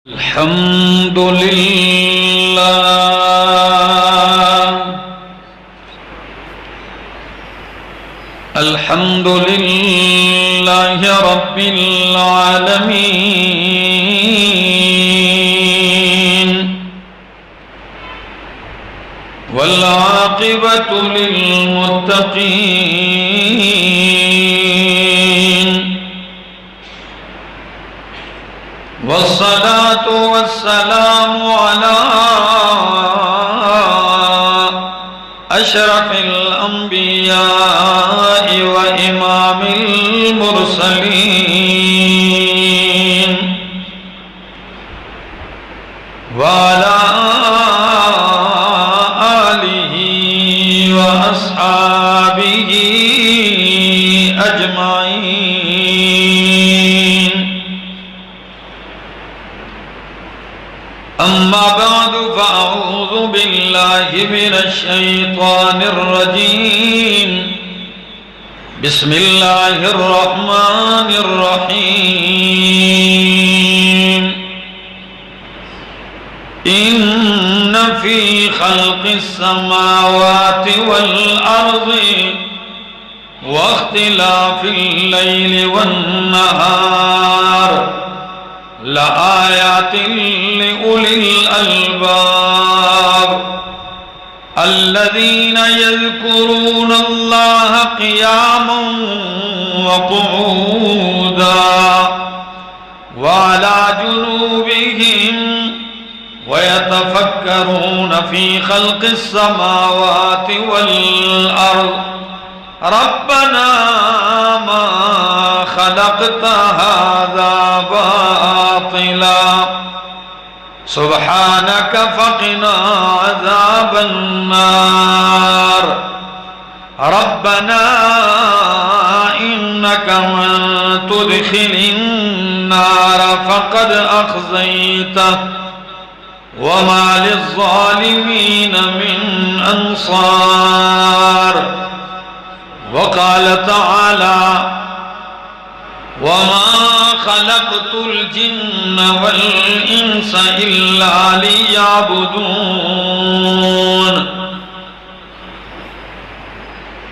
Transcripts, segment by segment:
الحمد لله الحمد لله رب العالمين والعاقبة للمتقين والصلاة والسلام على أشرف الأنبياء وإمام المرسلين وعلى آله وأصحابه أجمعين. أما بعد فأعوذ بالله من الشيطان الرجيم. بسم الله الرحمن الرحيم. إن في خلق السماوات والأرض واختلاف الليل والنهار لآيات لأولي الألباب الذين يذكرون الله قياما وقعودا وعلى جنوبهم ويتفكرون في خلق السماوات والأرض ربنا ما خلقت هذا باطلا سبحانك فقنا عذاب النار. ربنا إنك من تدخل النار فقد أخزيته وما للظالمين من أنصار. وقال تعالى وما خلقت الجن والإنس إلا ليعبدون.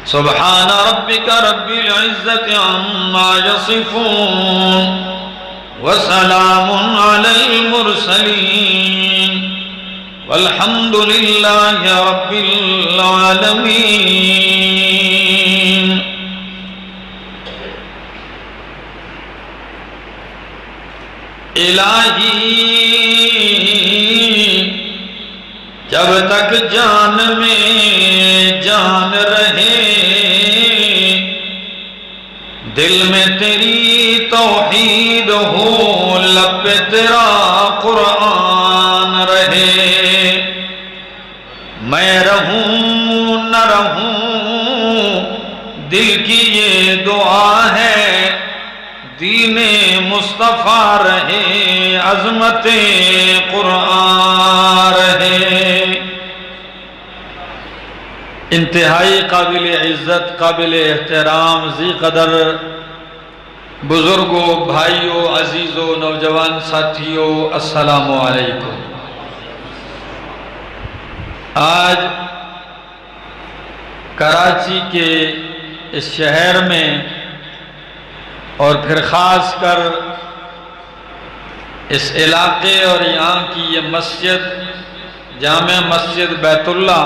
سبحان ربك رب العزة عما يصفون وسلام على المرسلين والحمد لله رب العالمين. الہی جب تک جان میں جان رہے دل میں تیری توحید ہو لب پہ تیرا قرآن رہے میں رہوں نہ رہوں دل کی یہ دعا ہے دین مصطفیٰ رہے عظمت قرآن رہے. انتہائی قابل عزت قابل احترام ذی قدر بزرگوں بھائیوں عزیزوں نوجوان ساتھیوں السلام علیکم. آج کراچی کے اس شہر میں اور پھر خاص کر اس علاقے اور یہاں کی یہ مسجد جامع مسجد بیت اللہ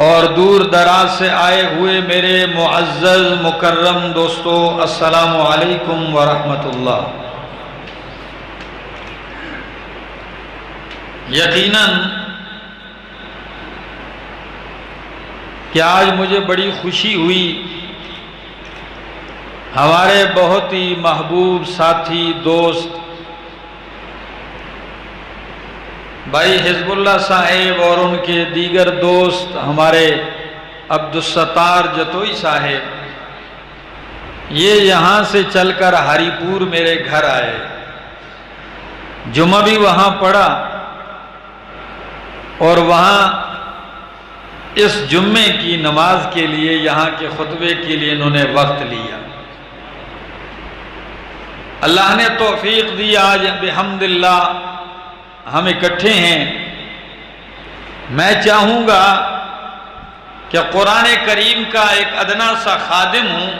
اور دور دراز سے آئے ہوئے میرے معزز مکرم دوستو السلام علیکم ورحمۃ اللہ. یقیناً کہ آج مجھے بڑی خوشی ہوئی ہمارے بہت ہی محبوب ساتھی دوست بھائی حزب اللہ صاحب اور ان کے دیگر دوست ہمارے عبدالستار جتوئی صاحب یہ یہاں سے چل کر ہری پور میرے گھر آئے. جمعہ بھی وہاں پڑھا اور وہاں اس جمعے کی نماز کے لیے یہاں کے خطبے کے لیے انہوں نے وقت لیا. اللہ نے توفیق دی، آج بحمداللہ ہم اکٹھے ہیں۔ میں چاہوں گا کہ قرآن کریم کا ایک ادنا سا خادم ہوں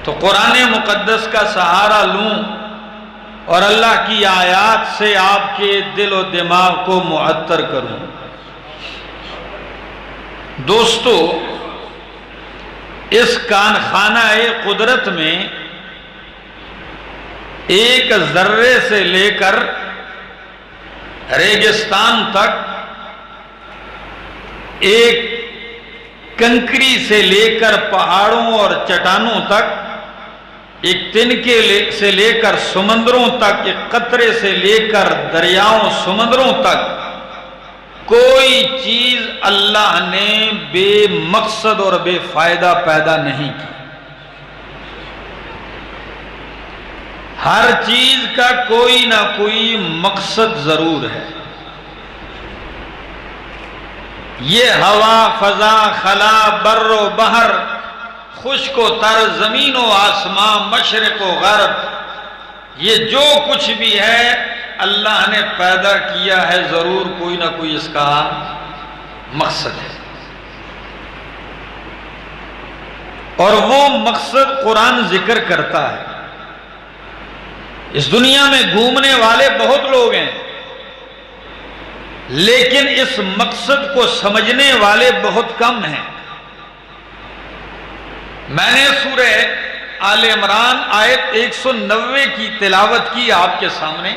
تو قرآن مقدس کا سہارا لوں اور اللہ کی آیات سے آپ کے دل و دماغ کو معطر کروں۔ دوستو، اس خانہ قدرت میں ایک ذرے سے لے کر ریگستان تک، ایک کنکری سے لے کر پہاڑوں اور چٹانوں تک، ایک تنکے سے لے کر سمندروں تک، ایک قطرے سے لے کر دریاؤں سمندروں تک، کوئی چیز اللہ نے بے مقصد اور بے فائدہ پیدا نہیں کی۔ ہر چیز کا کوئی نہ کوئی مقصد ضرور ہے۔ یہ ہوا، فضا، خلا، بر و بحر، خشک و تر، زمین و آسمان، مشرق و غرب، یہ جو کچھ بھی ہے اللہ نے پیدا کیا ہے، ضرور کوئی نہ کوئی اس کا مقصد ہے، اور وہ مقصد قرآن ذکر کرتا ہے۔ اس دنیا میں گھومنے والے بہت لوگ ہیں، لیکن اس مقصد کو سمجھنے والے بہت کم ہیں۔ میں نے سورہ آل عمران آیت 190 کی تلاوت کی آپ کے سامنے۔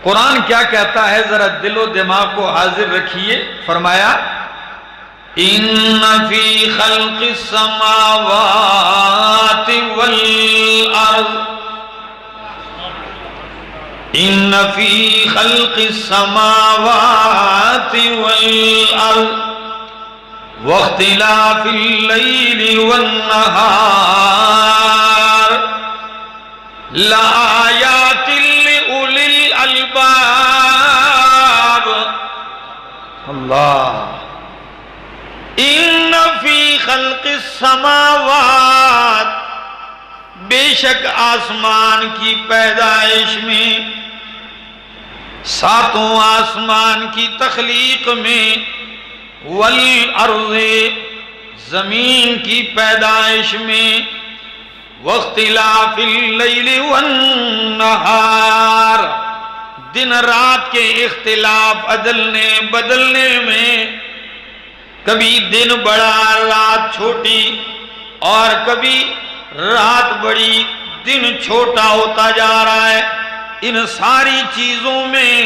قرآن کیا کہتا ہے، ذرا دل و دماغ کو حاضر رکھیے۔ فرمایا ان فی خلق السماوات والارض، ان فی خلق السماوات والارض واختلاف اللیل والنہار لآیات لأولی الالباب۔ اللہ، ان فی خلق السماوات، بے شک آسمان کی پیدائش میں، ساتوں آسمان کی تخلیق میں، والارض، زمین کی پیدائش میں، واختلاف اللیل والنہار، دن رات کے اختلاف، عدلنے بدلنے میں، کبھی دن بڑا رات چھوٹی، اور کبھی رات بڑی دن چھوٹا ہوتا جا رہا ہے۔ ان ساری چیزوں میں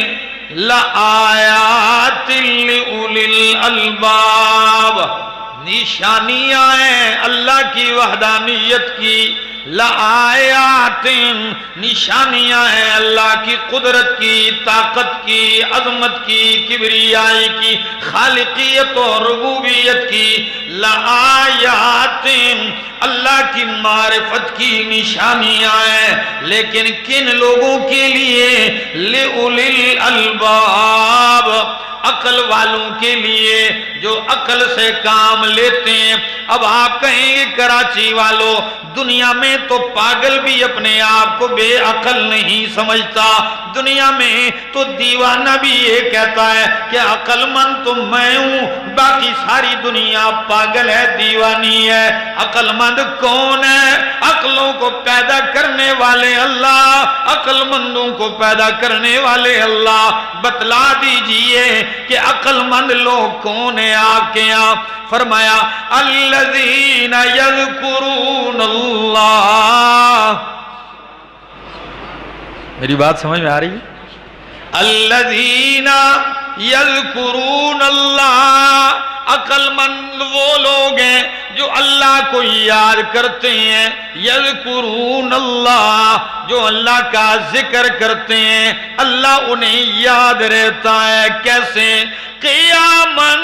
لآیات لأولی الالباب، نشانیاں ہیں اللہ کی وحدانیت کی، لآیات، نشانیاں ہیں اللہ کی قدرت کی، طاقت کی، عظمت کی، کبریائی کی، خالقیت اور ربوبیت کی، لآیات، اللہ کی معرفت کی نشانیاں ہیں، لیکن کن لوگوں کے لیے؟ لِأُولِي الْأَلْبَابِ، عقل والوں کے لیے، جو عقل سے کام لیتے ہیں۔ اب آپ کہیں گے کراچی والوں، دنیا میں تو پاگل بھی اپنے آپ کو بے عقل نہیں سمجھتا، دنیا میں تو دیوانہ بھی یہ کہتا ہے کہ عقل مند تو میں ہوں، باقی ساری دنیا پاگل ہے، دیوانی ہے۔ عقل مند کون ہے؟ عقلوں کو پیدا کرنے والے اللہ، عقل مندوں کو پیدا کرنے والے اللہ۔ بتلا دیجئے کہ عقل مند لوگ کون ہیں آپ کے یہاں؟ فرمایا الذین یذکرون اللہ۔ میری بات سمجھ میں آ رہی ہے؟ الذین یذکرون اللہ، عقل مند وہ لوگ ہیں جو اللہ کو یاد کرتے ہیں، یذکرون اللہ، جو اللہ کا ذکر کرتے ہیں، اللہ انہیں یاد رہتا ہے۔ کیسے؟ قیاماً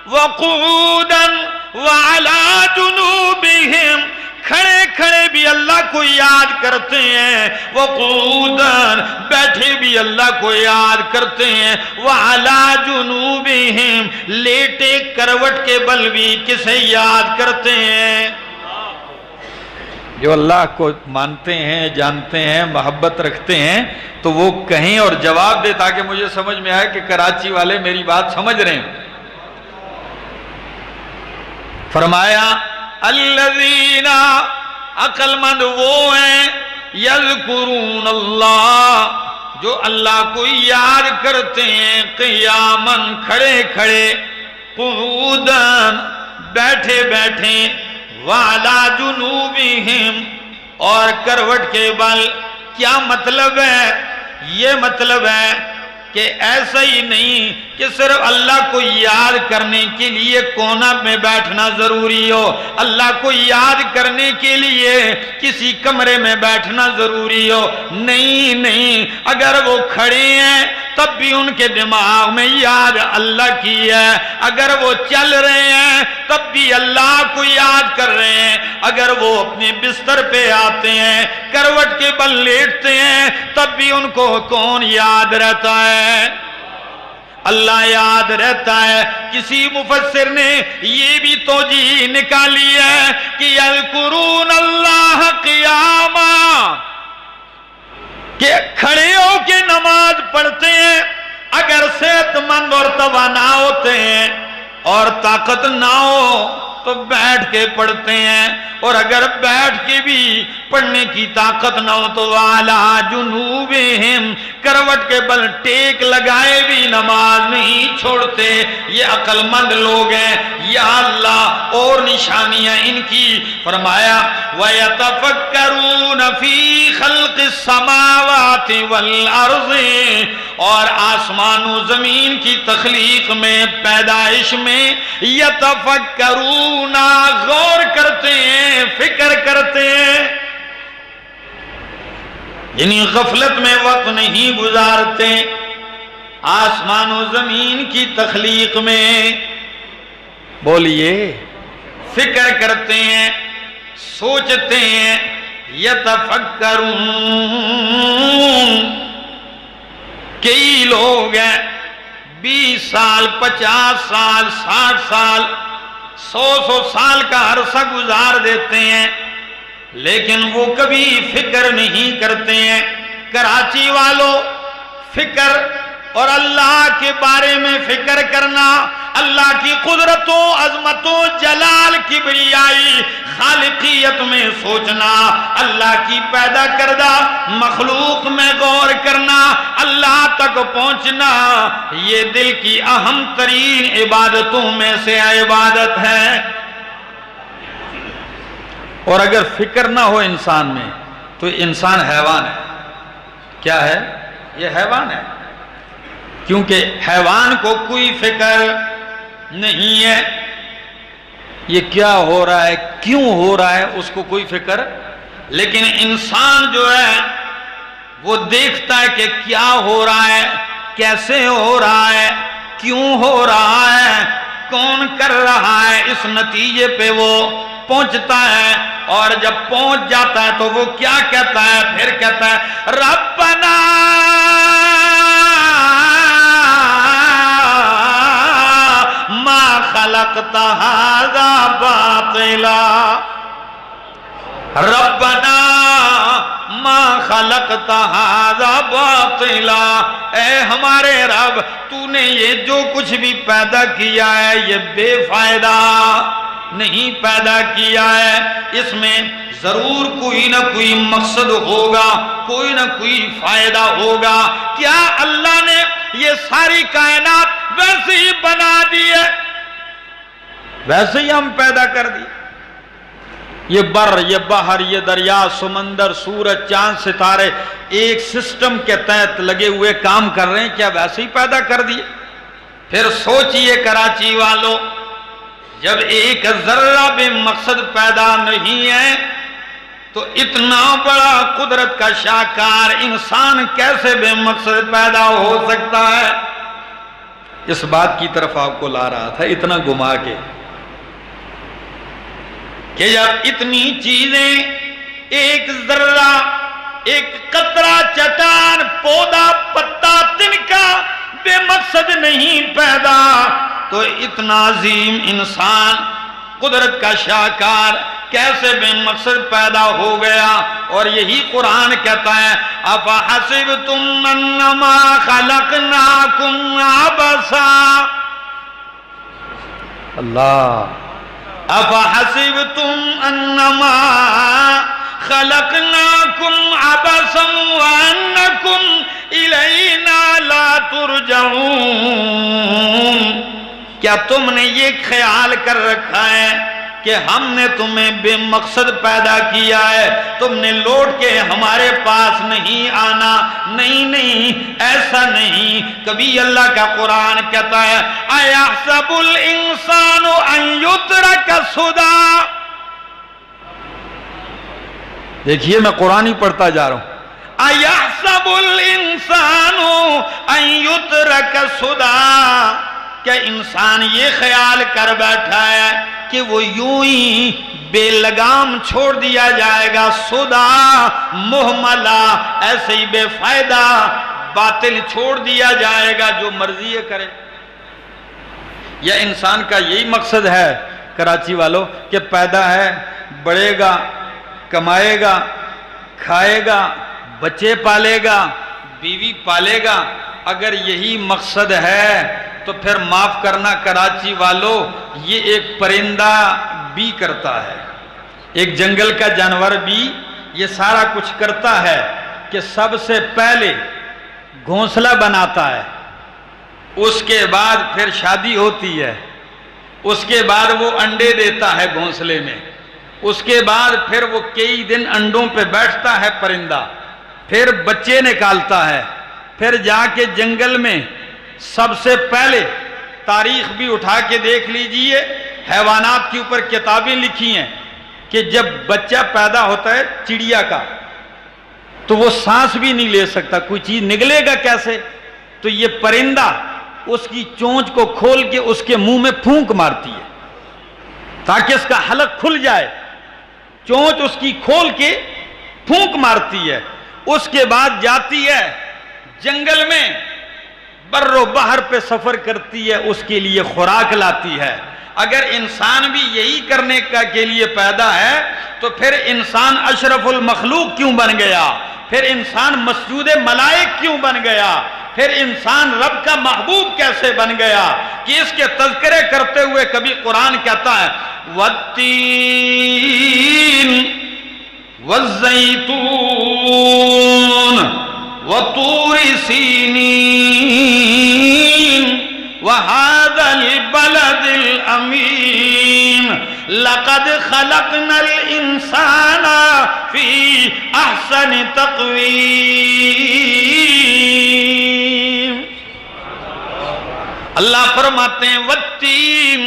وقعوداً وعلی جنوبہم، کھڑے کھڑے بھی اللہ کو یاد کرتے ہیں، وقعوداً، بیٹھے بھی اللہ کو یاد کرتے ہیں، وعلی جنوبہم، لیٹے کروٹ کے بل بھی کسے یاد کرتے ہیں؟ جو اللہ کو مانتے ہیں، جانتے ہیں، محبت رکھتے ہیں، تو وہ کہیں اور جواب دے تاکہ مجھے سمجھ میں آئے کہ کراچی والے میری بات سمجھ رہے ہیں۔ فرمایا الذین، عقل مند وہ ہیں، یذکرون اللہ، جو اللہ کو یاد کرتے ہیں، قیاماً، کھڑے کھڑے، قعوداً، بیٹھے بیٹھے، وعلی جنوبہم، اور کروٹ کے بل۔ کیا مطلب ہے؟ یہ مطلب ہے کہ ایسا ہی نہیں کہ صرف اللہ کو یاد کرنے کے لیے کونا میں بیٹھنا ضروری ہو، اللہ کو یاد کرنے کے لیے کسی کمرے میں بیٹھنا ضروری ہو، نہیں نہیں، اگر وہ کھڑے ہیں تب بھی ان کے دماغ میں یاد اللہ کی ہے، اگر وہ چل رہے ہیں تب بھی اللہ کو یاد کر رہے ہیں، اگر وہ اپنے بستر پہ آتے ہیں، کروٹ کے بل لیٹتے ہیں، تب بھی ان کو کون یاد رہتا ہے؟ اللہ یاد رہتا ہے۔ کسی مفسر نے یہ بھی توجیہ نکالی ہے کہ یذکرون اللہ قیاما، کہ کھڑے ہو کے نماز پڑھتے ہیں، اگر صحت مند اور توانا ہوتے ہیں اور طاقت نہ ہو تو بیٹھ کے پڑھتے ہیں، اور اگر بیٹھ کے بھی پڑھنے کی طاقت نہ ہو تو والا جنوبہم، کروٹ کے بل ٹیک لگائے بھی نماز نہیں چھوڑتے۔ یہ عقل مند لوگ ہیں۔ یا اللہ، اور نشانیاں ان کی۔ فرمایا وَيَتَفَكَّرُونَ فِي خَلْقِ السَّمَاوَاتِ وَالْأَرْضِ، اور آسمان و زمین کی تخلیق میں، پیدائش میں، یتفکرون، غور کرتے ہیں، فکر کرتے ہیں، یعنی غفلت میں وقت نہیں گزارتے، آسمان و زمین کی تخلیق میں، بولیے، فکر کرتے ہیں، سوچتے ہیں، یتفکرون۔ کئی لوگ ہیں 20 سال، 50 سال، 60 سال، 100 سال کا عرصہ گزار دیتے ہیں، لیکن وہ کبھی فکر نہیں کرتے ہیں۔ کراچی والوں، فکر اور اللہ کے بارے میں فکر کرنا، اللہ کی قدرتوں، عظمتوں، جلال، کبریائی، خالقیت میں سوچنا، اللہ کی پیدا کردہ مخلوق میں غور کرنا، اللہ تک پہنچنا، یہ دل کی اہم ترین عبادتوں میں سے عبادت ہے۔ اور اگر فکر نہ ہو انسان میں تو انسان حیوان ہے۔ کیا ہے؟ یہ حیوان ہے، کیونکہ حیوان کو کوئی فکر نہیں ہے، یہ کیا ہو رہا ہے، کیوں ہو رہا ہے، اس کو کوئی فکر۔ لیکن انسان جو ہے وہ دیکھتا ہے کہ کیا ہو رہا ہے، کیسے ہو رہا ہے، کیوں ہو رہا ہے، کون کر رہا ہے، اس نتیجے پہ وہ پہنچتا ہے، اور جب پہنچ جاتا ہے تو وہ کیا کہتا ہے؟ پھر کہتا ہے ربنا ما خلقت هذا باطلا، ربنا ما خلقت هذا باطلا، اے ہمارے رب، تو نے یہ جو کچھ بھی پیدا کیا ہے یہ بے فائدہ نہیں پیدا کیا ہے، اس میں ضرور کوئی نہ کوئی مقصد ہوگا، کوئی نہ کوئی فائدہ ہوگا۔ کیا اللہ نے یہ ساری کائنات ویسے ہی بنا دی ہے؟ ویسے ہی ہم پیدا کر دی؟ یہ بر، یہ بحر، یہ دریا، سمندر، سورج، چاند، ستارے ایک سسٹم کے تحت لگے ہوئے کام کر رہے ہیں، کیا ویسے ہی پیدا کر دیے؟ پھر سوچئے کراچی والوں، جب ایک ذرہ بے مقصد پیدا نہیں ہے تو اتنا بڑا قدرت کا شاہکار انسان کیسے بے مقصد پیدا ہو سکتا ہے؟ اس بات کی طرف آپ کو لا رہا تھا، اتنا گما کے، کہ جب اتنی چیزیں، ایک ذرہ، ایک قطرہ، چٹان، پودا، پتا، تنکا بے مقصد نہیں پیدا، تو اتنا عظیم انسان، قدرت کا شاہکار کیسے بے مقصد پیدا ہو گیا. اور یہی قرآن کہتا ہے افحسبتم انما خلقناکم عبثا. اللہ افحسبتم انما خلقناکم عبثا وانکم الینا لا ترجعون. کیا تم نے یہ خیال کر رکھا ہے کہ ہم نے تمہیں بے مقصد پیدا کیا ہے, تم نے لوٹ کے ہمارے پاس نہیں آنا؟ نہیں, ایسا نہیں. کبھی اللہ کا قرآن کہتا ہے اَيَحْسَبُ الْإِنسَانُ أَن يُتْرَكَ سُدًى. دیکھیے میں قرآن ہی پڑھتا جا رہا ہوں. اَيَحْسَبُ الْإِنسَانُ أَن يُتْرَكَ سُدًى. کیا انسان یہ خیال کر بیٹھا ہے کہ وہ یوں ہی بے لگام چھوڑ دیا جائے گا؟ سدا محملہ, ایسے ہی بے فائدہ باطل چھوڑ دیا جائے گا, جو مرضی کرے. یا انسان کا یہی مقصد ہے کراچی والوں کہ پیدا ہے, بڑھے گا, کمائے گا, کھائے گا, بچے پالے گا, بیوی پالے گا. اگر یہی مقصد ہے تو پھر معاف کرنا کراچی والوں, یہ ایک پرندہ بھی کرتا ہے, ایک جنگل کا جانور بھی یہ سارا کچھ کرتا ہے کہ سب سے پہلے گھونسلہ بناتا ہے, اس کے بعد پھر شادی ہوتی ہے, اس کے بعد وہ انڈے دیتا ہے گھونسلے میں, اس کے بعد پھر وہ کئی دن انڈوں پہ بیٹھتا ہے پرندہ, پھر بچے نکالتا ہے, پھر جا کے جنگل میں سب سے پہلے تاریخ بھی اٹھا کے دیکھ لیجئے, حیوانات کے اوپر کتابیں لکھی ہیں کہ جب بچہ پیدا ہوتا ہے چڑیا کا تو وہ سانس بھی نہیں لے سکتا, کوئی چیز نگلے گا کیسے؟ تو یہ پرندہ اس کی چونچ کو کھول کے اس کے منہ میں پھونک مارتی ہے تاکہ اس کا حلق کھل جائے. چونچ اس کی کھول کے پھونک مارتی ہے, اس کے بعد جاتی ہے جنگل میں, بر و بحر پہ سفر کرتی ہے, اس کے لیے خوراک لاتی ہے. اگر انسان بھی یہی کرنے کا کے لیے پیدا ہے تو پھر انسان اشرف المخلوق کیوں بن گیا؟ پھر انسان مسجود ملائک کیوں بن گیا؟ پھر انسان رب کا محبوب کیسے بن گیا؟ کہ اس کے تذکرے کرتے ہوئے کبھی قرآن کہتا ہے وَالتِّينِ وَالزَّيْتُونِ وَطُورِ سِينِينَ وَهَذَا الْبَلَدِ الْأَمِينِ لَقَدْ خَلَقْنَا الْإِنسَانَ فِي أَحْسَنِ تَقْوِيمٍ. اللہ فرماتے ہیں وَالتِّينِ,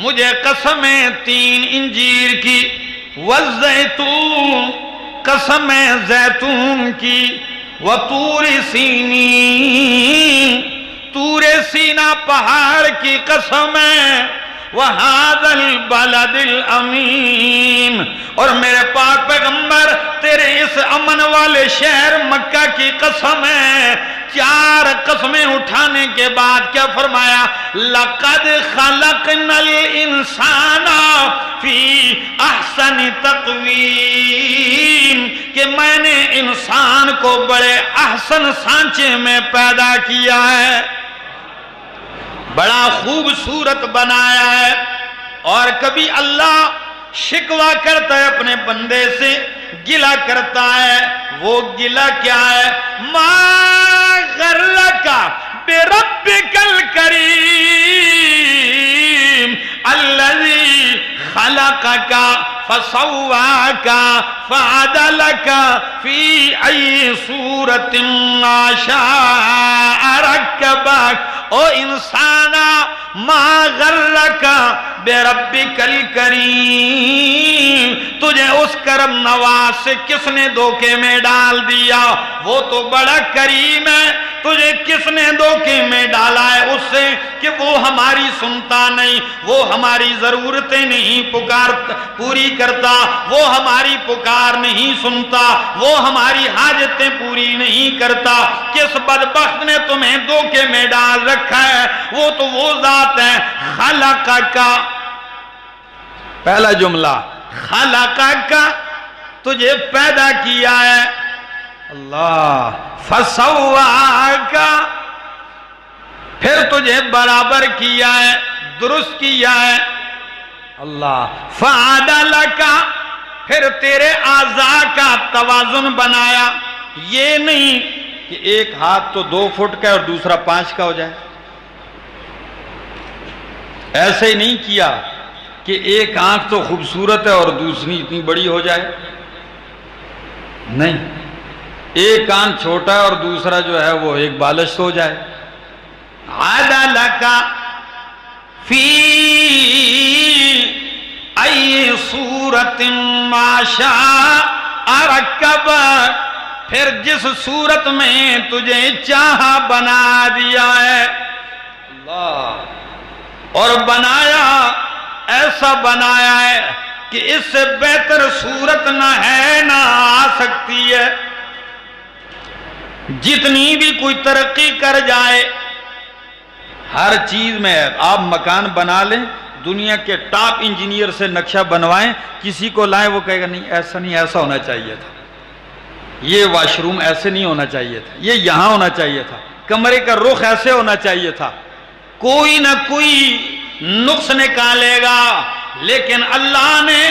مجھے قسم ہے تین انجیر کی, وَالزَّيْتُونِ, قسم ہے زیتون کی, وَطُورِ سِينِينَ, طور سینا پہاڑ کی قسم ہے, وَهَذَا الْبَلَدِ الْأَمِينَ, اور میرے پاک پیغمبر تیرے اس امن والے شہر مکہ کی قسم ہے. چار قسمیں اٹھانے کے بعد کیا فرمایا؟ لَقَدْ خَلَقْنَا الْإِنسَانَ فِي أَحْسَنِ تَقْوِيمٍ, کہ میں نے انسان کو بڑے احسن سانچے میں پیدا کیا ہے, بڑا خوبصورت بنایا ہے. اور کبھی اللہ شکوہ کرتا ہے اپنے بندے سے, گلہ کرتا ہے, وہ گلہ کیا ہے؟ ما غرک بربک الکریم الذی خلقک فسواک فعدلک فی ای صورت ما شاء رکبک. او انسانا ما غرک بربک الکریم, تجھے اس کرم نواز سے کس نے دھوکے میں ڈال دیا؟ وہ تو بڑا کریم ہے, تجھے کس نے دھوکے میں ڈالا ہے اس سے کہ وہ ہماری سنتا نہیں, وہ ہماری ضرورتیں نہیں پوری کرتا, وہ ہماری پکار نہیں سنتا, وہ ہماری حاجتیں پوری نہیں کرتا. کس بدبخت نے تمہیں دھوکے میں ڈال رکھا ہے؟ وہ تو وہ ذات ہے خلق کا. پہلا جملہ خلقک تجھے پیدا کیا ہے، اللہ فسواک پھر تجھے برابر کیا ہے، درست کیا ہے، اللہ فعدلک پھر تیرے اعضاء کا توازن بنایا، یہ نہیں کہ ایک ہاتھ تو 2 فٹ کا اور دوسرا 5 کا ہو جائے، ایسے ہی نہیں کیا کہ ایک آنکھ تو خوبصورت ہے اور دوسری اتنی بڑی ہو جائے، نہیں، ایک کان چھوٹا ہے اور دوسرا جو ہے وہ ایک بالش ہو جائے، عدلک فی ای صورت ما شاء رکب پھر جس صورت میں تجھے چاہا بنا دیا ہے، اللہ اور بنایا ایسا بنایا ہے کہ اس سے بہتر صورت نہ ہے نہ آ سکتی ہے، جتنی بھی کوئی ترقی کر جائے ہر چیز میں، آپ مکان بنا لیں دنیا کے ٹاپ انجینئر سے نقشہ بنوائیں، کسی کو لائیں وہ کہے گا نہیں ایسا نہیں، ایسا ہونا چاہیے تھا، یہ واش روم ایسے نہیں ہونا چاہیے تھا، یہ یہاں ہونا چاہیے تھا، کمرے کا رخ ایسے ہونا چاہیے تھا، کوئی نہ کوئی نقص نکالے گا، لیکن اللہ نے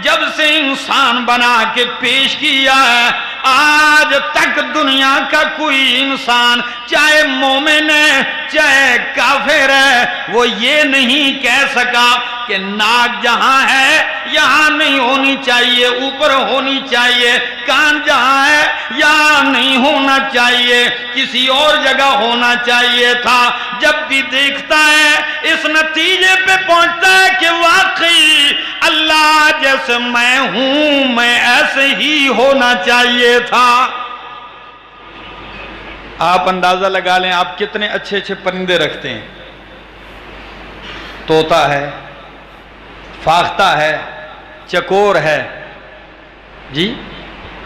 جب سے انسان بنا کے پیش کیا ہے آج تک دنیا کا کوئی انسان چاہے مومن ہے چاہے کافر ہے وہ یہ نہیں کہہ سکا کہ ناک جہاں ہے یہاں نہیں ہونی چاہیے، اوپر ہونی چاہیے، کان جہاں ہے یہاں نہیں ہونا چاہیے، کسی اور جگہ ہونا چاہیے تھا، جب بھی دیکھتا ہے اس نتیجے پہ پہنچتا ہے کہ واقعی اللہ جیسے میں ہوں میں ایسے ہی ہونا چاہیے تھا۔ آپ اندازہ لگا لیں آپ کتنے اچھے اچھے پرندے رکھتے ہیں، طوطا ہے، فاختہ ہے، چکور ہے، جی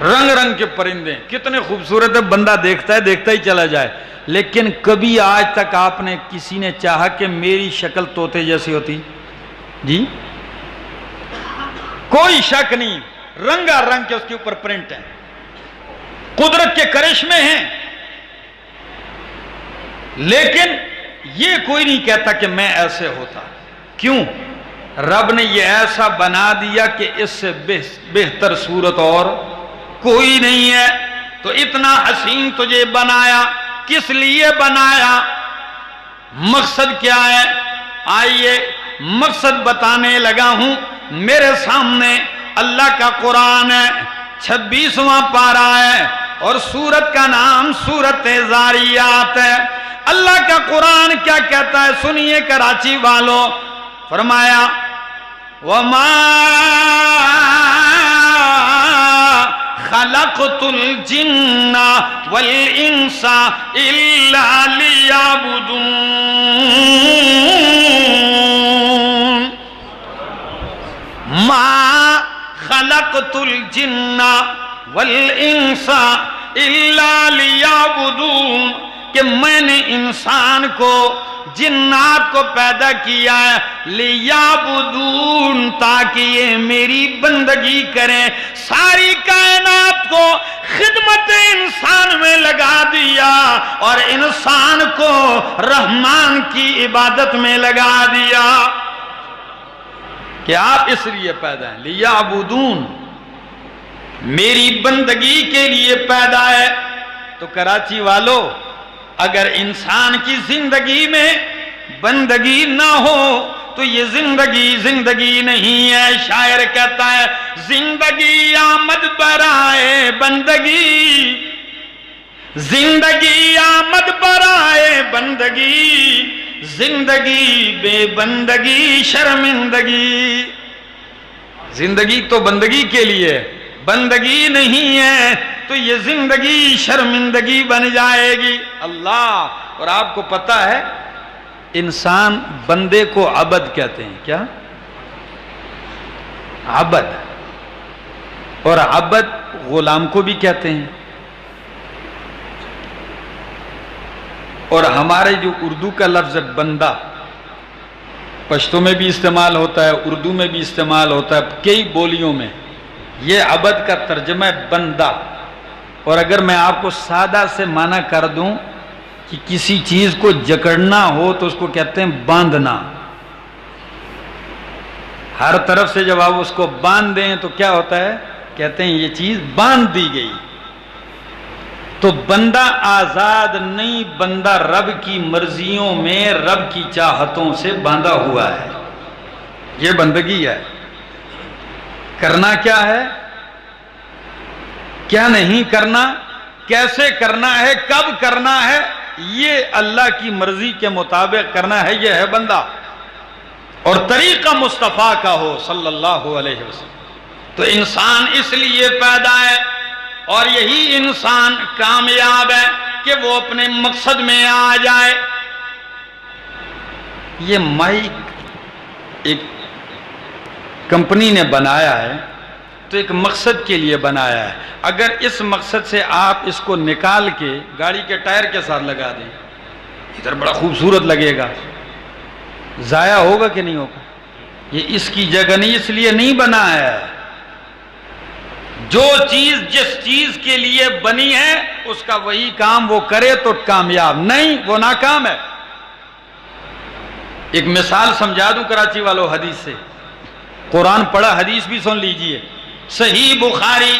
رنگ رنگ کے پرندے کتنے خوبصورت ہے، بندہ دیکھتا ہی چلا جائے، لیکن کبھی آج تک آپ نے کسی نے چاہا کہ میری شکل طوطے جیسی ہوتی؟ جی کوئی شک نہیں، رنگا رنگ کے اس کے اوپر پرنٹ ہیں، قدرت کے کرشمے ہیں، لیکن یہ کوئی نہیں کہتا کہ میں ایسے ہوتا، کیوں؟ رب نے یہ ایسا بنا دیا کہ اس سے بہتر صورت اور کوئی نہیں ہے، تو اتنا حسین تجھے بنایا، کس لیے بنایا؟ مقصد کیا ہے؟ آئیے مقصد بتانے لگا ہوں، میرے سامنے اللہ کا قرآن ہے، 26واں پارہ ہے اور سورت کا نام سورت زاریات ہے۔ اللہ کا قرآن کیا کہتا ہے سنیے کراچی والوں، فرمایا وَمَا خَلَقْتُ الْجِنَّ وَالْإِنسَ إِلَّا لِيَعْبُدُونَ، مَا خَلَقْتُ الْجِنَّ وَالْإِنسَ إِلَّا لِيَعْبُدُونَ، کہ میں نے انسان کو جنات کو پیدا کیا ہے لیعبدون، تاکہ یہ میری بندگی کریں، ساری کائنات کو خدمت انسان میں لگا دیا اور انسان کو رحمان کی عبادت میں لگا دیا، کہ آپ اس لیے پیدا ہیں، لیعبدون میری بندگی کے لیے پیدا ہے۔ تو کراچی والو اگر انسان کی زندگی میں بندگی نہ ہو تو یہ زندگی نہیں ہے۔ شاعر کہتا ہے زندگی آمد برائے بندگی، زندگی آمد برائے بندگی، زندگی بے بندگی شرمندگی۔ زندگی تو بندگی کے لیے، بندگی نہیں ہے تو یہ زندگی شرمندگی بن جائے گی۔ اللہ، اور آپ کو پتہ ہے انسان بندے کو عبد کہتے ہیں، کیا؟ عبد، اور عبد غلام کو بھی کہتے ہیں، اور ہمارے جو اردو کا لفظ ہے بندہ، پشتو میں بھی استعمال ہوتا ہے، اردو میں بھی استعمال ہوتا ہے، کئی بولیوں میں۔ یہ عبد کا ترجمہ ہے بندہ، اور اگر میں آپ کو سادہ سے معنی کر دوں کہ کسی چیز کو جکڑنا ہو تو اس کو کہتے ہیں باندھنا۔ ہر طرف سے جب آپ اس کو باندھ دیں تو کیا ہوتا ہے؟ کہتے ہیں یہ چیز باندھ دی گئی۔ تو بندہ آزاد نہیں، بندہ رب کی مرضیوں میں، رب کی چاہتوں سے باندھا ہوا ہے۔ یہ بندگی ہے۔ کرنا کیا ہے، کیا نہیں کرنا، کیسے کرنا ہے، کب کرنا ہے، یہ اللہ کی مرضی کے مطابق کرنا ہے، یہ ہے بندہ۔ اور طریقہ مصطفیٰ کا ہو صلی اللہ علیہ وسلم۔ تو انسان اس لیے پیدا ہے، اور یہی انسان کامیاب ہے کہ وہ اپنے مقصد میں آ جائے۔ یہ مائک ایک کمپنی نے بنایا ہے تو ایک مقصد کے لیے بنایا ہے۔ اگر اس مقصد سے آپ اس کو نکال کے گاڑی کے ٹائر کے ساتھ لگا دیں، ادھر بڑا خوبصورت لگے گا، ضائع ہوگا کہ نہیں ہوگا؟ یہ اس کی جگہ نہیں، اس لیے نہیں بنا ہے۔ جو چیز جس چیز کے لیے بنی ہے اس کا وہی کام وہ کرے تو کامیاب، نہیں وہ ناکام ہے۔ ایک مثال سمجھا دوں کراچی والوں حدیث سے، قرآن پڑھا حدیث بھی سن لیجئے۔ صحیح بخاری،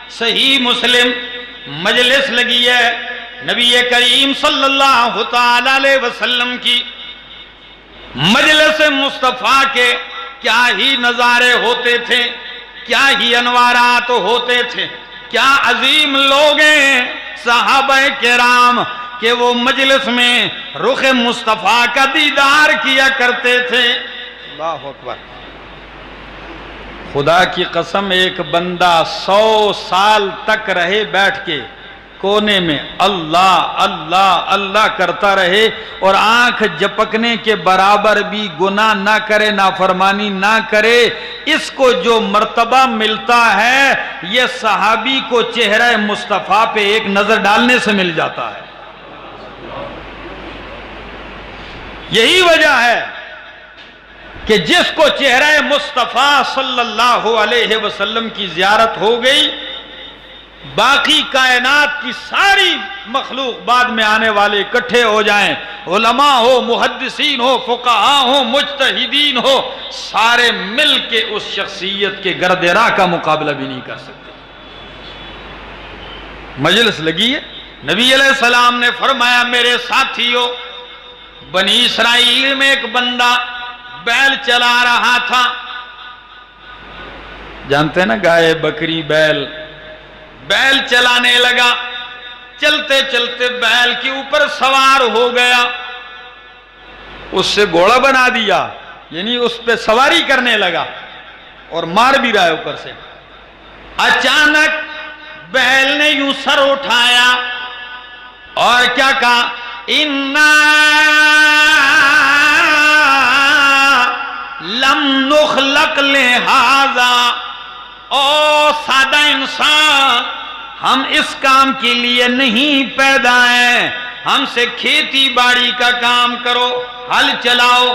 صحیح مسلم مجلس لگی ہے نبی کریم صلی اللہ تعالی علیہ وسلم کی۔ مجلس مصطفیٰ کے کیا ہی نظارے ہوتے تھے، کیا ہی انوارات ہوتے تھے، کیا عظیم لوگ ہیں صحابہ کرام کہ وہ مجلس میں رخ مصطفیٰ کا دیدار کیا کرتے تھے۔ اللہ اکبر۔ خدا کی قسم ایک بندہ 100 سال تک رہے بیٹھ کے کونے میں اللہ اللہ اللہ کرتا رہے اور آنکھ جپکنے کے برابر بھی گناہ نہ کرے، نافرمانی نہ کرے، اس کو جو مرتبہ ملتا ہے یہ صحابی کو چہرہ مصطفیٰ پہ ایک نظر ڈالنے سے مل جاتا ہے۔ یہی وجہ ہے کہ جس کو چہرہ مصطفیٰ صلی اللہ علیہ وسلم کی زیارت ہو گئی، باقی کائنات کی ساری مخلوق بعد میں آنے والے اکٹھے ہو جائیں، علماء ہو، محدثین ہو، فقہاء ہو، مجتہدین ہو، سارے مل کے اس شخصیت کے گرد راہ کا مقابلہ بھی نہیں کر سکتے۔ مجلس لگی ہے، نبی علیہ السلام نے فرمایا میرے ساتھیو، بنی اسرائیل میں ایک بندہ بیل چلا رہا تھا، جانتے ہیں نا گائے بکری بیل چلانے لگا، چلتے چلتے بیل کے اوپر سوار ہو گیا، اس سے گھوڑا بنا دیا، یعنی اس پہ سواری کرنے لگا اور مار بھی رہا ہے اوپر سے۔ اچانک بیل نے یوں سر اٹھایا اور کیا کہا، اِنَّا لَمْ نُخْلَقْ لِهَذَا، او سادہ انسان، ہم اس کام کے لیے نہیں پیدا ہیں، ہم سے کھیتی باڑی کا کام کرو، ہل چلاؤ،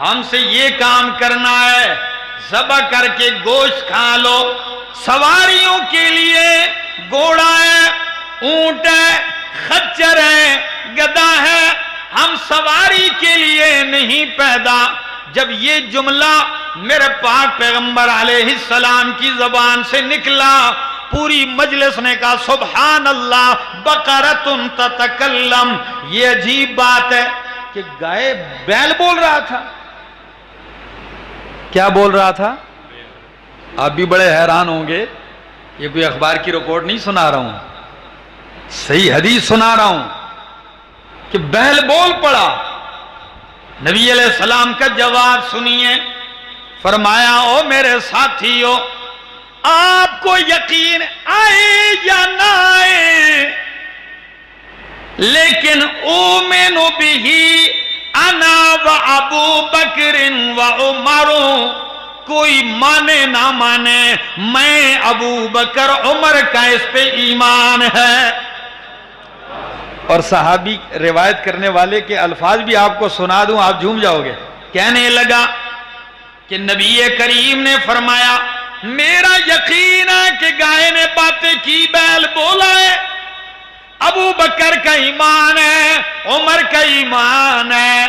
ہم سے یہ کام کرنا ہے، ذبح کر کے گوشت کھا لو، سواریوں کے لیے گھوڑا ہے، اونٹ ہے، خچر ہے، گدھا ہے، ہم سواری کے لیے نہیں پیدا۔ جب یہ جملہ میرے پاک پیغمبر علیہ السلام کی زبان سے نکلا، پوری مجلس نے کہا سبحان اللہ، بقرۃ تتکلم۔ یہ عجیب بات ہے کہ گائے بیل بول رہا تھا۔ کیا بول رہا تھا؟ آپ بھی بڑے حیران ہوں گے، یہ کوئی اخبار کی رپورٹ نہیں سنا رہا ہوں، صحیح حدیث سنا رہا ہوں کہ بیل بول پڑا۔ نبی علیہ السلام کا جواب سنیے، فرمایا او میرے ساتھیو، آپ کو یقین آئے یا نہ آئے، لیکن اومن بہی انا و ابو بکر و عمر، کوئی مانے نہ مانے میں ابو بکر عمر کا اس پہ ایمان ہے۔ اور صحابی روایت کرنے والے کے الفاظ بھی آپ کو سنا دوں، آپ جھوم جاؤ گے۔ کہنے لگا کہ نبی کریم نے فرمایا میرا یقین ہے کہ گائے نے باتیں کی، بیل بولا ہے، ابو بکر کا ایمان ہے، عمر کا ایمان ہے۔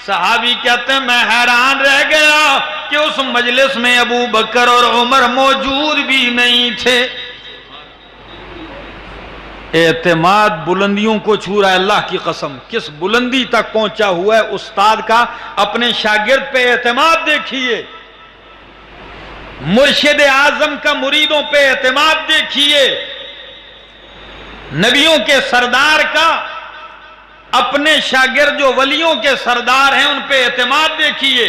صحابی کہتے ہیں میں حیران رہ گیا کہ اس مجلس میں ابو بکر اور عمر موجود بھی نہیں تھے۔ اعتماد بلندیوں کو چھو رہا ہے، اللہ کی قسم کس بلندی تک پہنچا ہوا ہے استاد کا اپنے شاگرد پہ اعتماد دیکھیے، مرشد اعظم کا مریدوں پہ اعتماد دیکھیے، نبیوں کے سردار کا اپنے شاگرد جو ولیوں کے سردار ہیں ان پہ اعتماد دیکھیے۔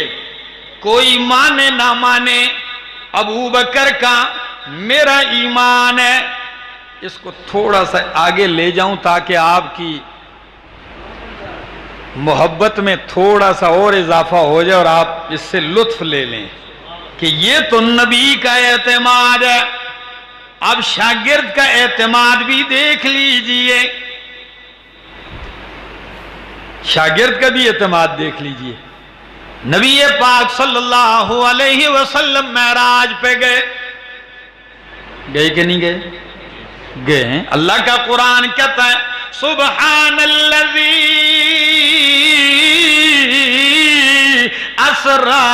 کوئی مانے نہ مانے ابو بکر کا میرا ایمان ہے۔ اس کو تھوڑا سا آگے لے جاؤں تاکہ آپ کی محبت میں تھوڑا سا اور اضافہ ہو جائے اور آپ اس سے لطف لے لیں کہ یہ تو نبی کا اعتماد ہے۔ اب شاگرد کا اعتماد بھی دیکھ لیجئے، شاگرد کا بھی اعتماد دیکھ لیجئے۔ نبی پاک صلی اللہ علیہ وسلم معراج پہ گئے کہ نہیں گئے؟ گئے ہیں۔ اللہ کا قرآن کہتا ہے سبحان الذی اسرا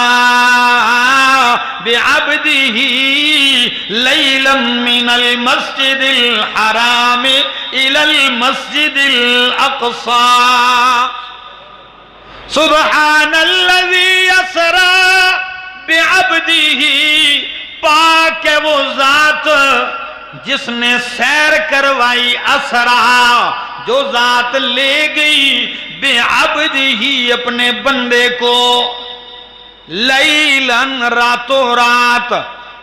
بعبدہ لیلا من المسجد الحرام الى المسجد الاقصی سبحان الذی اسرا بعبدہ، پاک ہے وہ ذات جس نے سیر کروائی، اسرا جو ذات لے گئی، بعبدہ اپنے بندے کو، لیلن راتوں رات،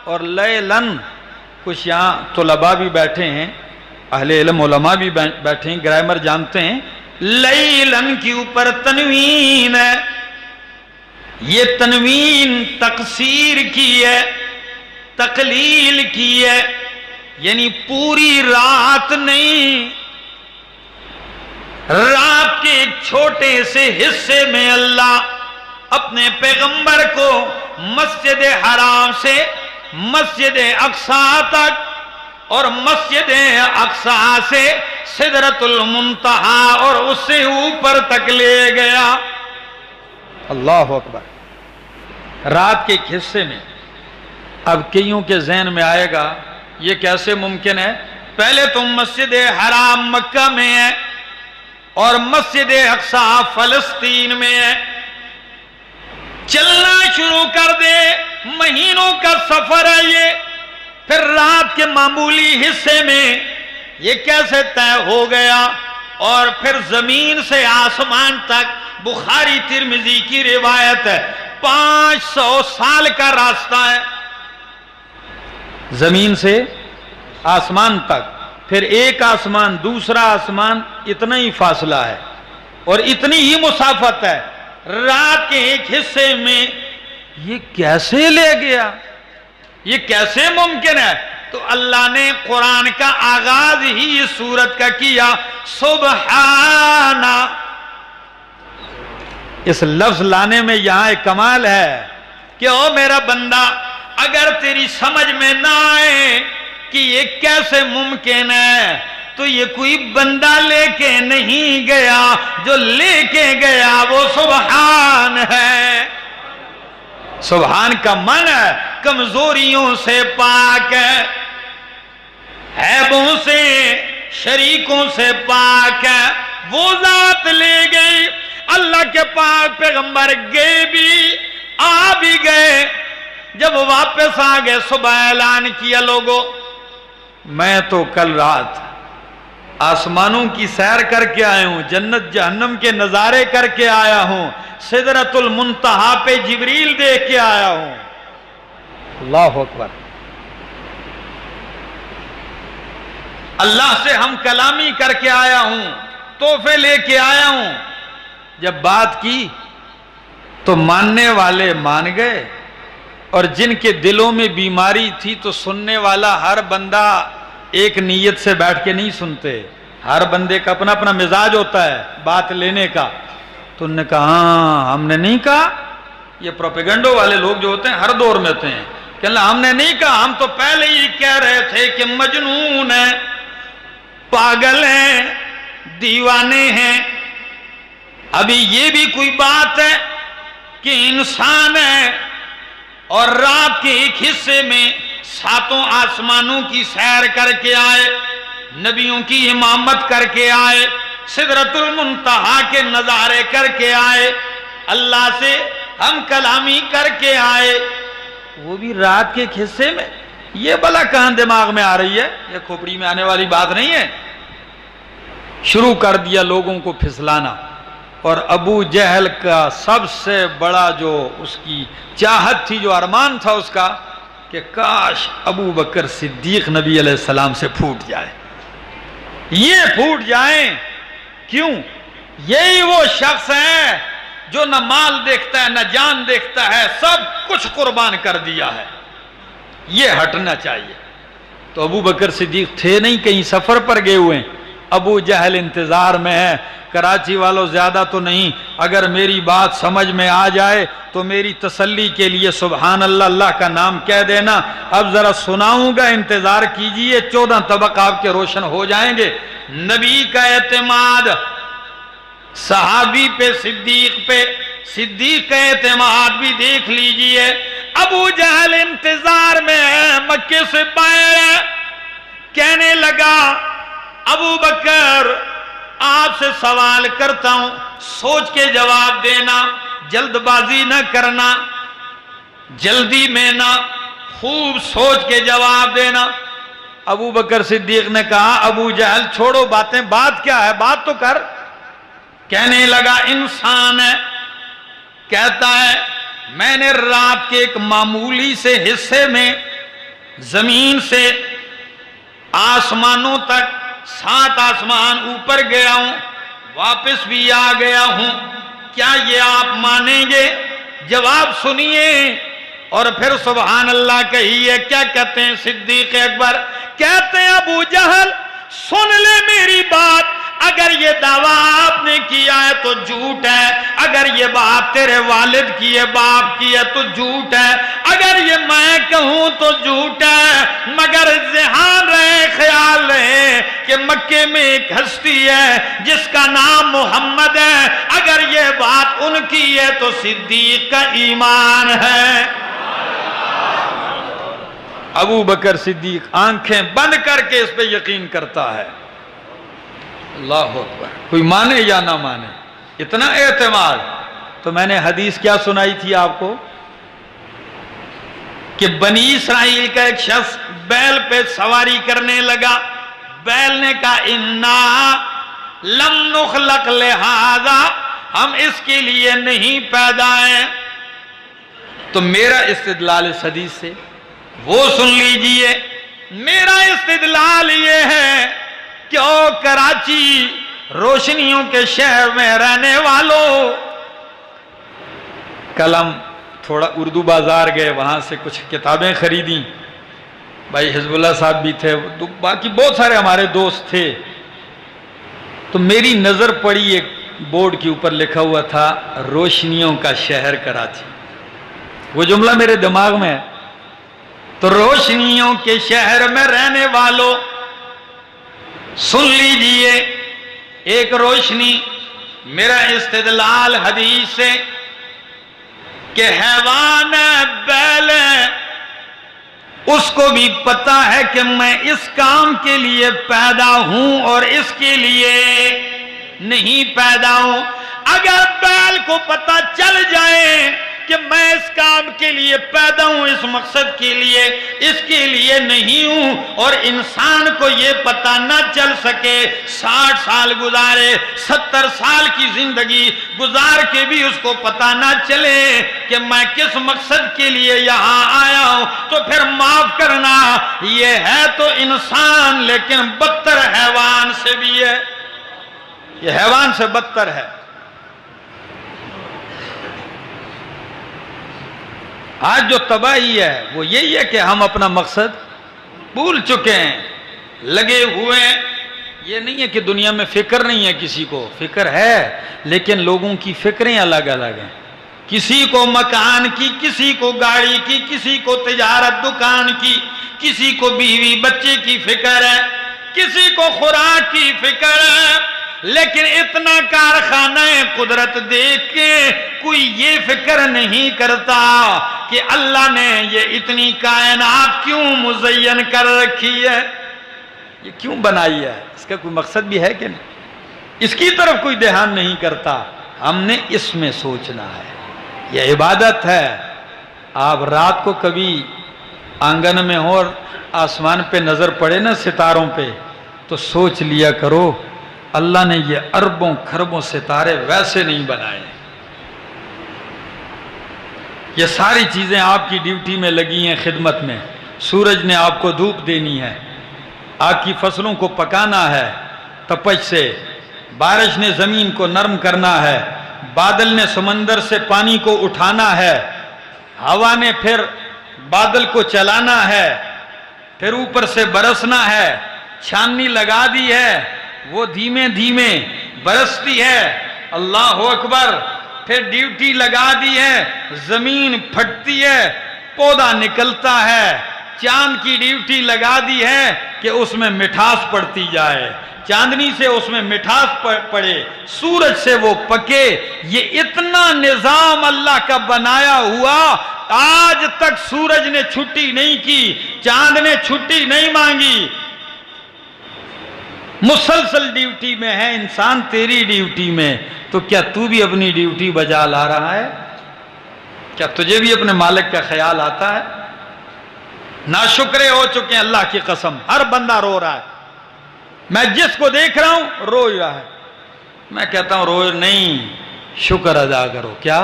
اور لیلن کچھ یہاں طلباء بھی بیٹھے ہیں، اہل علم علماء بھی بیٹھے ہیں، گرامر جانتے ہیں، لیلن کی اوپر تنوین ہے، یہ تنوین تقصیر کی ہے، تقلیل کی ہے، یعنی پوری رات نہیں، رات کے ایک چھوٹے سے حصے میں اللہ اپنے پیغمبر کو مسجد حرام سے مسجد اقصی تک اور مسجد اقصی سے سدرۃ المنتہا اور اس سے اوپر تک لے گیا۔ اللہ اکبر، رات کے ایک حصے میں۔ اب کئیوں کے ذہن میں آئے گا یہ کیسے ممکن ہے؟ پہلے تو مسجد حرام مکہ میں ہے اور مسجد اقصی فلسطین میں ہے، چلنا شروع کر دے، مہینوں کا سفر ہے یہ، پھر رات کے معمولی حصے میں یہ کیسے طے ہو گیا؟ اور پھر زمین سے آسمان تک بخاری ترمذی کی روایت ہے 500 سال کا راستہ ہے، زمین سے آسمان تک، پھر ایک آسمان دوسرا آسمان، اتنا ہی فاصلہ ہے اور اتنی ہی مسافت ہے۔ رات کے ایک حصے میں یہ کیسے لے گیا؟ یہ کیسے ممکن ہے؟ تو اللہ نے قرآن کا آغاز ہی اس سورت کا کیا سبحانہ۔ اس لفظ لانے میں یہاں ایک کمال ہے کہ او میرا بندہ، اگر تیری سمجھ میں نہ آئے کہ یہ کیسے ممکن ہے تو یہ کوئی بندہ لے کے نہیں گیا، جو لے کے گیا وہ سبحان ہے۔ سبحان کا معنی ہے کمزوریوں سے پاک ہے، عیبوں سے شریکوں سے پاک ہے، وہ ذات لے گئی۔ اللہ کے پاک پیغمبر گئے بھی، آ بھی گئے، جب واپس آ گئے صبح اعلان کیا لوگوں میں تو کل رات آسمانوں کی سیر کر کے آیا ہوں، جنت جہنم کے نظارے کر کے آیا ہوں، سدرۃ المنتہا پہ جبریل دیکھ کے آیا ہوں۔ اللہ اکبر، اللہ سے ہم کلامی کر کے آیا ہوں، تحفے لے کے آیا ہوں۔ جب بات کی تو ماننے والے مان گئے، اور جن کے دلوں میں بیماری تھی تو سننے والا ہر بندہ ایک نیت سے بیٹھ کے نہیں سنتے، ہر بندے کا اپنا اپنا مزاج ہوتا ہے بات لینے کا۔ تو انہوں نے کہا ہاں ہم نے نہیں کہا یہ پروپیگنڈو والے لوگ جو ہوتے ہیں ہر دور میں ہوتے ہیں کہ اللہ ہم نے نہیں کہا، ہم تو پہلے ہی کہہ رہے تھے کہ مجنون ہیں، پاگل ہیں، دیوانے ہیں۔ ابھی یہ بھی کوئی بات ہے کہ انسان ہے اور رات کے ایک حصے میں 7 آسمانوں کی سیر کر کے آئے، نبیوں کی امامت کر کے آئے، سدرۃ المنتہا کے نظارے کر کے آئے، اللہ سے ہم کلامی کر کے آئے، وہ بھی رات کے ایک حصے میں؟ یہ بلا کہاں دماغ میں آ رہی ہے؟ یہ کھوپڑی میں آنے والی بات نہیں ہے۔ شروع کر دیا لوگوں کو پھسلانا، اور ابو جہل کا سب سے بڑا جو اس کی چاہت تھی، جو ارمان تھا اس کا، کہ کاش ابو بکر صدیق نبی علیہ السلام سے پھوٹ جائے، یہ پھوٹ جائیں۔ کیوں؟ یہی وہ شخص ہے جو نہ مال دیکھتا ہے نہ جان دیکھتا ہے، سب کچھ قربان کر دیا ہے، یہ ہٹنا چاہیے۔ تو ابو بکر صدیق تھے نہیں، کہیں سفر پر گئے ہوئے ہیں، ابو جہل انتظار میں ہے۔ کراچی والوں زیادہ تو نہیں، اگر میری بات سمجھ میں آ جائے تو میری تسلی کے لیے سبحان اللہ، اللہ کا نام کہہ دینا۔ اب ذرا سناؤں گا، انتظار کیجئے، 14 طبق آپ کے روشن ہو جائیں گے۔ نبی کا اعتماد صحابی پہ، صدیق پہ، صدیق کا اعتماد بھی دیکھ لیجئے۔ ابو جہل انتظار میں ہے، مکے سے باہر ہے، کہنے لگا ابو بکر آپ سے سوال کرتا ہوں، سوچ کے جواب دینا، جلد بازی نہ کرنا، جلدی میں نہ، خوب سوچ کے جواب دینا۔ ابو بکر صدیق نے کہا ابو جہل چھوڑو باتیں، بات کیا ہے، بات تو کر۔ کہنے لگا انسان ہے، کہتا ہے میں نے رات کے ایک معمولی سے حصے میں زمین سے آسمانوں تک 7 آسمان اوپر گیا ہوں، واپس بھی آ گیا ہوں، کیا یہ آپ مانیں گے؟ جواب سنیے اور پھر سبحان اللہ کہیے۔ کیا کہتے ہیں صدیق اکبر؟ کہتے ہیں ابو جہل سن لے میری بات، اگر یہ دعویٰ آپ نے کیا ہے تو جھوٹ ہے، اگر یہ بات تیرے والد کی ہے، باپ کی ہے تو جھوٹ ہے، اگر یہ میں کہوں تو جھوٹ ہے، مگر ذہن رہے، خیال رہے کہ مکے میں ایک ہستی ہے جس کا نام محمد ہے، اگر یہ بات ان کی ہے تو صدیق کا ایمان ہے۔ ابو بکر صدیق آنکھیں بند کر کے اس پہ یقین کرتا ہے۔ اللہ اکبر، کوئی مانے یا نہ مانے، اتنا اعتماد۔ تو میں نے حدیث کیا سنائی تھی آپ کو کہ بنی اسرائیل کا ایک شخص بیل پہ سواری کرنے لگا، بیل نے کہا انا لم نخلق لہذا، ہم اس کے لیے نہیں پیدا ہیں۔ تو میرا استدلال اس حدیث سے وہ سن لیجئے، میرا استدلال یہ ہے کہ او کراچی روشنیوں کے شہر میں رہنے والوں، کل ہم تھوڑا اردو بازار گئے، وہاں سے کچھ کتابیں خریدیں، بھائی حزب اللہ صاحب بھی تھے، باقی بہت سارے ہمارے دوست تھے، تو میری نظر پڑی ایک بورڈ کے اوپر لکھا ہوا تھا روشنیوں کا شہر کراچی۔ وہ جملہ میرے دماغ میں ہے، تو روشنیوں کے شہر میں رہنے والوں سن لیجئے ایک روشنی، میرا استدلال حدیث سے کہ حیوان بیل ہے، اس کو بھی پتا ہے کہ میں اس کام کے لیے پیدا ہوں اور اس کے لیے نہیں پیدا ہوں۔ اگر بیل کو پتا چل جائے کہ میں اس کام کے لیے پیدا ہوں، اس مقصد کے لیے، اس کے لیے نہیں ہوں، اور انسان کو یہ پتا نہ چل سکے، 60 سال گزارے، 70 سال کی زندگی گزار کے بھی اس کو پتا نہ چلے کہ میں کس مقصد کے لیے یہاں آیا ہوں، تو پھر معاف کرنا، یہ ہے تو انسان لیکن بدتر حیوان سے بھی ہے، یہ حیوان سے بدتر ہے۔ آج جو تباہی ہے وہ یہی ہے کہ ہم اپنا مقصد بھول چکے ہیں، لگے ہوئے ہیں۔ یہ نہیں ہے کہ دنیا میں فکر نہیں ہے، کسی کو فکر ہے، لیکن لوگوں کی فکریں الگ الگ ہیں۔ کسی کو مکان کی، کسی کو گاڑی کی، کسی کو تجارت دکان کی، کسی کو بیوی بچے کی فکر ہے، کسی کو خوراک کی فکر ہے، لیکن اتنا کارخانہ قدرت دیکھ کے کوئی یہ فکر نہیں کرتا کہ اللہ نے یہ اتنی کائنات کیوں مزین کر رکھی ہے، یہ کیوں بنائی ہے، اس کا کوئی مقصد بھی ہے کہ نہیں، اس کی طرف کوئی دھیان نہیں کرتا۔ ہم نے اس میں سوچنا ہے، یہ عبادت ہے۔ آپ رات کو کبھی آنگن میں ہو اور آسمان پہ نظر پڑے نا ستاروں پہ، تو سوچ لیا کرو اللہ نے یہ اربوں کھربوں ستارے ویسے نہیں بنائے، یہ ساری چیزیں آپ کی ڈیوٹی میں لگی ہیں خدمت میں۔ سورج نے آپ کو دھوپ دینی ہے، آپ کی فصلوں کو پکانا ہے تپش سے، بارش نے زمین کو نرم کرنا ہے، بادل نے سمندر سے پانی کو اٹھانا ہے، ہوا نے پھر بادل کو چلانا ہے، پھر اوپر سے برسنا ہے، چھاننی لگا دی ہے، وہ دھیمے دھیمے برستی ہے، اللہ اکبر، پھر ڈیوٹی لگا دی ہے، زمین پھٹتی ہے، پودا نکلتا ہے، چاند کی ڈیوٹی لگا دی ہے کہ اس میں مٹھاس پڑتی جائے، چاندنی سے اس میں مٹھاس پڑے، سورج سے وہ پکے، یہ اتنا نظام اللہ کا بنایا ہوا، آج تک سورج نے چھٹی نہیں کی، چاند نے چھٹی نہیں مانگی، مسلسل ڈیوٹی میں ہے انسان، تیری ڈیوٹی میں، تو کیا تو بھی اپنی ڈیوٹی بجا لا رہا ہے؟ کیا تجھے بھی اپنے مالک کا خیال آتا ہے؟ ناشکرے ہو چکے ہیں اللہ کی قسم، ہر بندہ رو رہا ہے، میں جس کو دیکھ رہا ہوں رو رہا ہے، میں کہتا ہوں رو نہیں، شکر ادا کرو۔ کیا؟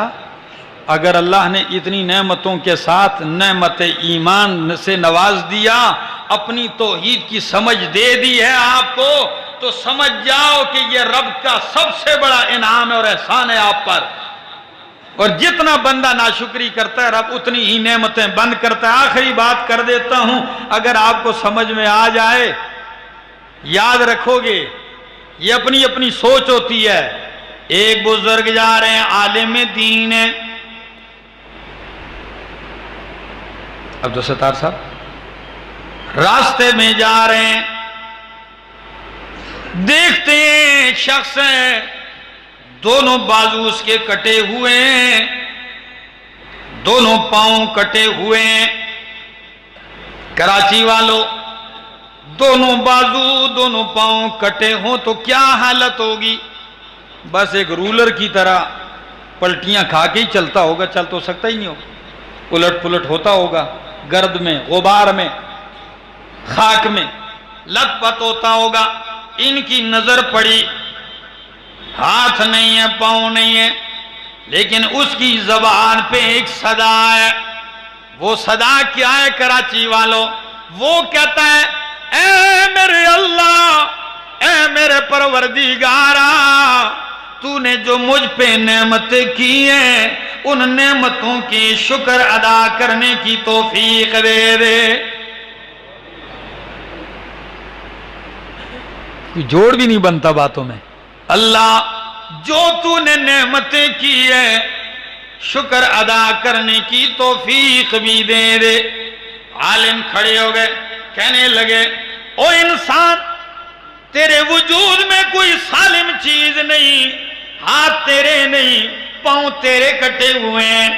اگر اللہ نے اتنی نعمتوں کے ساتھ نعمت ایمان سے نواز دیا، اپنی توحید کی سمجھ دے دی ہے آپ کو، تو سمجھ جاؤ کہ یہ رب کا سب سے بڑا انعام اور احسان ہے آپ پر، اور جتنا بندہ ناشکری کرتا ہے رب اتنی ہی نعمتیں بند کرتا ہے۔ آخری بات کر دیتا ہوں، اگر آپ کو سمجھ میں آ جائے، یاد رکھو گے، یہ اپنی اپنی سوچ ہوتی ہے۔ ایک بزرگ جا رہے ہیں، عالم دین ہے، عبدالستار صاحب، راستے میں جا رہے ہیں، دیکھتے ہیں شخص ہے، دونوں بازو اس کے کٹے ہوئے ہیں، دونوں پاؤں کٹے ہوئے ہیں۔ کراچی والوں، دونوں بازو دونوں پاؤں کٹے ہوں تو کیا حالت ہوگی؟ بس ایک رولر کی طرح پلٹیاں کھا کے ہی چلتا ہوگا، چل تو سکتا ہی نہیں ہوگا، الٹ پلٹ ہوتا ہوگا، گرد میں، غبار میں، خاک میں لت پت ہوتا ہوگا۔ ان کی نظر پڑی، ہاتھ نہیں ہے، پاؤں نہیں ہے، لیکن اس کی زبان پہ ایک صدا ہے۔ وہ صدا کیا ہے کراچی والوں؟ وہ کہتا ہے، اے میرے اللہ، اے میرے پروردگارا، تو نے جو مجھ پہ نعمتیں کی ہیں، ان نعمتوں کی شکر ادا کرنے کی توفیق دے دے۔ کوئی جوڑ بھی نہیں بنتا باتوں میں۔ اللہ، جو تو نے نعمتیں کی ہے، شکر ادا کرنے کی توفیق بھی دے دے۔ عالم کھڑے ہو گئے، کہنے لگے، او انسان، تیرے وجود میں کوئی سالم چیز نہیں، ہاتھ تیرے نہیں، پاؤں تیرے کٹے ہوئے ہیں،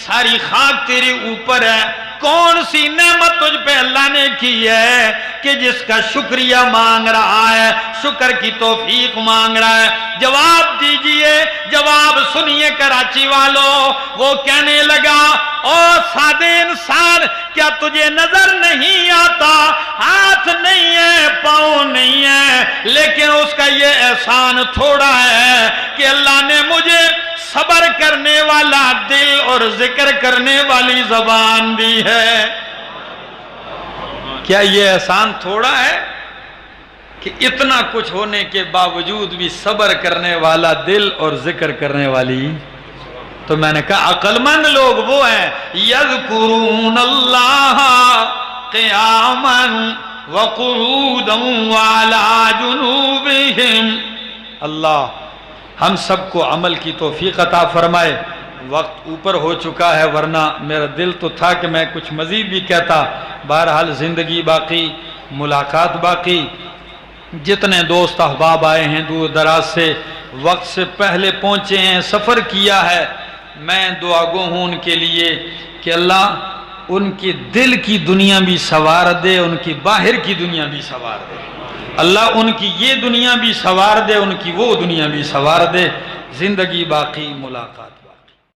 ساری خاک تیرے اوپر ہے، کون سی نعمت تجھ پہ اللہ نے کی ہے کہ جس کا شکریہ مانگ رہا ہے، شکر کی توفیق مانگ رہا ہے؟ جواب دیجئے، جواب سنیے کراچی والوں۔ وہ کہنے لگا، او سادے انسان، کیا تجھے نظر نہیں آتا؟ ہاتھ نہیں ہے، پاؤں نہیں ہے، لیکن اس کا یہ احسان تھوڑا ہے کہ اللہ نے مجھے صبر کرنے والا دل اور ذکر کرنے والی زبان دی ہے۔ کیا یہ احسان تھوڑا ہے کہ اتنا کچھ ہونے کے باوجود بھی صبر کرنے والا دل اور ذکر کرنے والی؟ تو میں نے کہا عقل مند لوگ وہ ہیں، یذکرون اللہ قیاما وقعودا وعلی جنوبہم۔ اللہ ہم سب کو عمل کی توفیق عطا فرمائے۔ وقت اوپر ہو چکا ہے، ورنہ میرا دل تو تھا کہ میں کچھ مزید بھی کہتا۔ بہرحال زندگی باقی، ملاقات باقی۔ جتنے دوست احباب آئے ہیں دور دراز سے، وقت سے پہلے پہنچے ہیں، سفر کیا ہے، میں دعا گو ہوں ان کے لیے کہ اللہ ان کی دل کی دنیا بھی سنوار دے، ان کی باہر کی دنیا بھی سنوار دے، اللہ ان کی یہ دنیا بھی سنوار دے، ان کی وہ دنیا بھی سنوار دے۔ زندگی باقی، ملاقات۔